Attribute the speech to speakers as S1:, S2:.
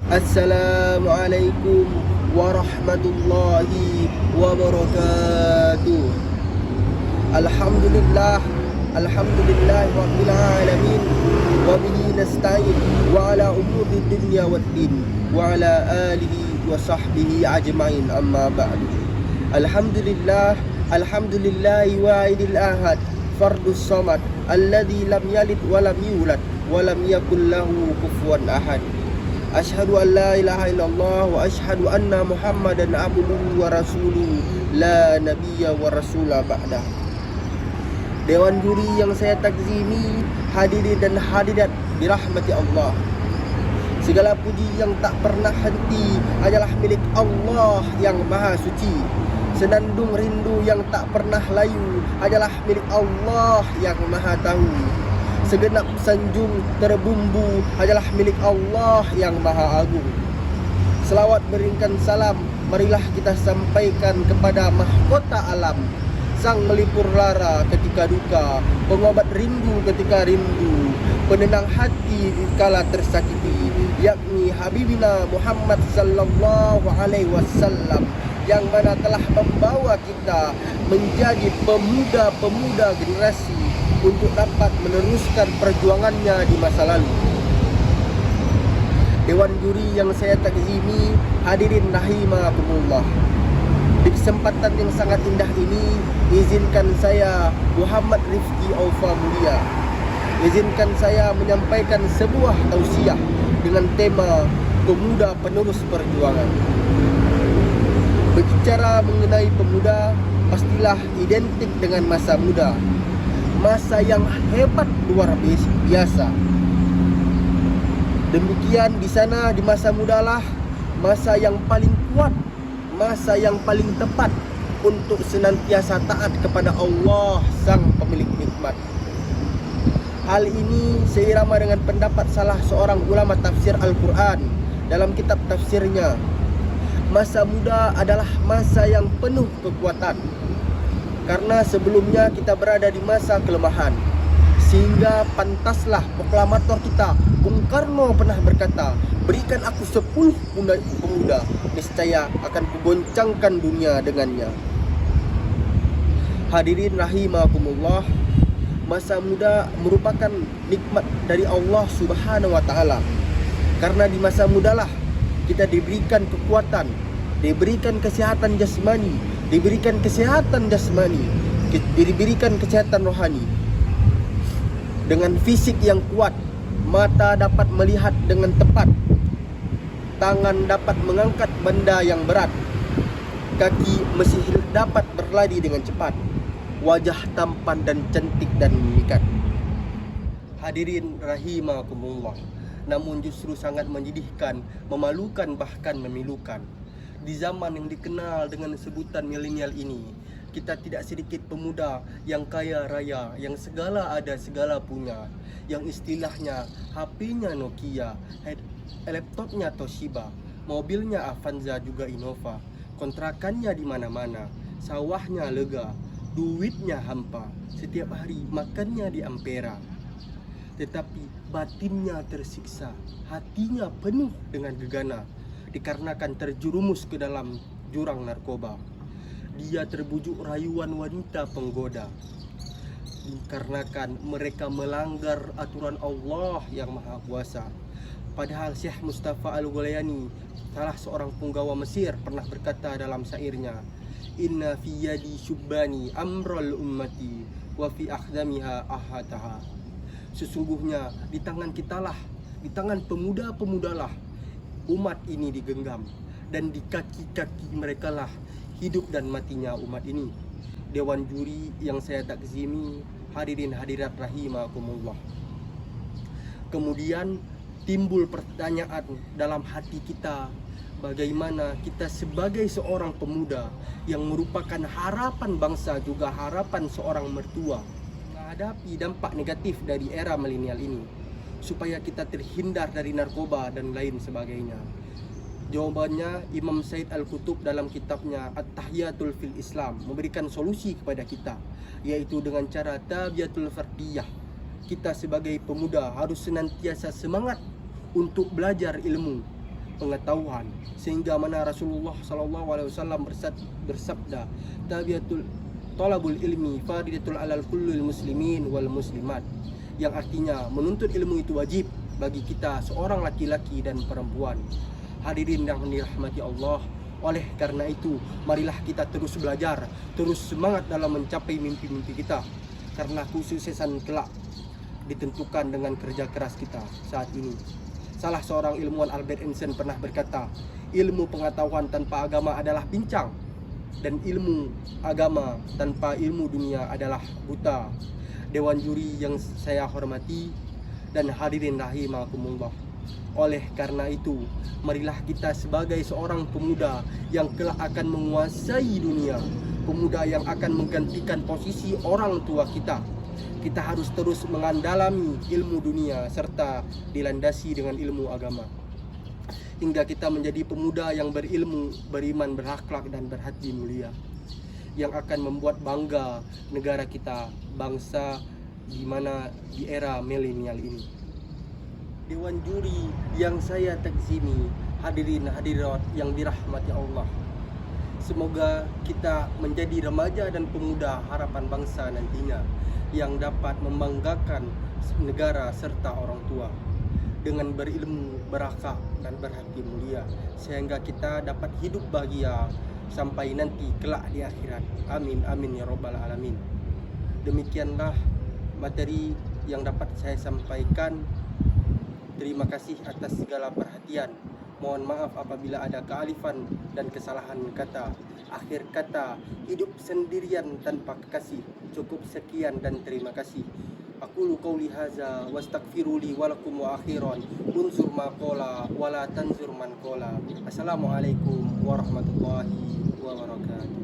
S1: Assalamualaikum warahmatullahi wabarakatuh. Alhamdulillah, alhamdulillah rabbil alamin, wa bihi nasta'in wa ala umuri dunya waddin wa ala alihi wa sahbihi ajma'in, amma ba'du. Alhamdulillah, alhamdulillahi wa'idil ahad, fardus samad, alladhi lam yalid wa lam yulad wa lam yakul lahu kufuwan ahad. Asyhadu an la ilaha illallah wa asyhadu anna Muhammadan abduhu wa rasuluhu la nabiyya wa rasula ba'dah. Dewan juri yang saya takzimi, hadirin dan hadirat dirahmati Allah. Segala puji yang tak pernah henti adalah milik Allah yang maha suci. Senandung rindu yang tak pernah layu adalah milik Allah yang maha tahu. Segenap sanjung terbumbu adalah milik Allah yang maha agung. Selawat beringkan salam marilah kita sampaikan kepada mahkota alam, sang melipur lara ketika duka, pengobat rindu ketika rindu, penenang hati kala tersakiti, yakni Habibina Muhammad sallallahu alaihi wasallam, yang mana telah membawa kita menjadi pemuda-pemuda generasi untuk dapat meneruskan perjuangannya di masa lalu. Dewan juri yang saya takzimi, hadirin rahimakumullah. Di kesempatan yang sangat indah ini, izinkan saya Muhammad Rifki Aufa Mulia, izinkan saya menyampaikan sebuah tausiah dengan tema pemuda penerus perjuangan. Berbicara mengenai pemuda, pastilah identik dengan masa muda, masa yang hebat luar biasa. Demikian di sana, di masa mudalah masa yang paling kuat, masa yang paling tepat untuk senantiasa taat kepada Allah sang pemilik nikmat. Hal ini seirama dengan pendapat salah seorang ulama tafsir Al-Quran dalam kitab tafsirnya. Masa muda adalah masa yang penuh kekuatan, karena sebelumnya kita berada di masa kelemahan. Sehingga pantaslah proklamator kita Bung Karno pernah berkata, berikan aku 10 pemuda, niscaya akan kugoncangkan dunia dengannya. Hadirin rahimakumullah, masa muda merupakan nikmat dari Allah Subhanahu wa taala. Karena di masa mudalah kita diberikan kekuatan, diberikan kesehatan jasmani, diberikan kesehatan rohani. Dengan fisik yang kuat, mata dapat melihat dengan tepat, tangan dapat mengangkat benda yang berat, kaki masih dapat berlari dengan cepat, wajah tampan dan cantik dan memikat. Hadirin rahimakumullah, namun justru sangat menyedihkan, memalukan, bahkan memilukan. Di zaman yang dikenal dengan sebutan milenial ini, kita tidak sedikit pemuda yang kaya raya, yang segala ada segala punya, yang istilahnya HP-nya Nokia, laptopnya Toshiba, mobilnya Avanza juga Innova, kontrakannya di mana-mana, sawahnya lega, duitnya hampa, setiap hari makannya di Ampera. Tetapi batinnya tersiksa, hatinya penuh dengan gegana, dikarenakan terjerumus ke dalam jurang narkoba. Dia terbujuk rayuan wanita penggoda, dikarenakan mereka melanggar aturan Allah yang Maha Kuasa. Padahal Syekh Mustafa Al-Ghulayani, salah seorang punggawa Mesir, pernah berkata dalam syairnya, inna fi yadi syubbani amral ummati wa fi akhdamiha ahataha. Sesungguhnya di tangan kitalah, di tangan pemuda-pemudalah umat ini digenggam, dan di kaki-kaki merekalah hidup dan matinya umat ini. Dewan juri yang saya takzimi, hadirin hadirat rahimakumullah. Kemudian timbul pertanyaan dalam hati kita, bagaimana kita sebagai seorang pemuda yang merupakan harapan bangsa, juga harapan seorang mertua, menghadapi dampak negatif dari era milenial ini, supaya kita terhindar dari narkoba dan lain sebagainya. Jawabannya Imam Said Al-Qutub dalam kitabnya At-Tahiyatul fil Islam memberikan solusi kepada kita, yaitu dengan cara tabiatul fardiyah. Kita sebagai pemuda harus senantiasa semangat untuk belajar ilmu, pengetahuan, sehingga mana Rasulullah SAW bersabda, tabiatul talabul ilmi faridatul alal kullil muslimin wal muslimat, yang artinya menuntut ilmu itu wajib bagi kita seorang laki-laki dan perempuan. Hadirin yang dirahmati Allah, oleh karena itu marilah kita terus belajar, terus semangat dalam mencapai mimpi-mimpi kita, karena kesuksesan kelak ditentukan dengan kerja keras kita saat ini. Salah seorang ilmuwan, Albert Einstein, pernah berkata, ilmu pengetahuan tanpa agama adalah pincang, dan ilmu agama tanpa ilmu dunia adalah buta. Dewan juri yang saya hormati dan hadirin rahimakumullah, oleh karena itu marilah kita sebagai seorang pemuda yang kelak akan menguasai dunia, pemuda yang akan menggantikan posisi orang tua kita, kita harus terus mengandalami ilmu dunia serta dilandasi dengan ilmu agama, hingga kita menjadi pemuda yang berilmu, beriman, berakhlak, dan berhati mulia, yang akan membuat bangga negara kita, bangsa di mana di era milenial ini. Dewan juri yang saya takzimi, hadirin hadirat yang dirahmati Allah, semoga kita menjadi remaja dan pemuda harapan bangsa nantinya, yang dapat membanggakan negara serta orang tua dengan berilmu, berakhlak, dan berhati mulia, sehingga kita dapat hidup bahagia sampai nanti kelak di akhirat. Amin amin ya robbal alamin. Demikianlah materi yang dapat saya sampaikan. Terima kasih atas segala perhatian. Mohon maaf apabila ada kealifan dan kesalahan kata. Akhir kata, hidup sendirian tanpa kekasih. Cukup sekian dan terima kasih. Aqulu qauli hadza wastaghfiru li wa lakum wa akhiran. Unsur ma qala wa la tanzur man qala. Assalamualaikum warahmatullahi wabarakatuh.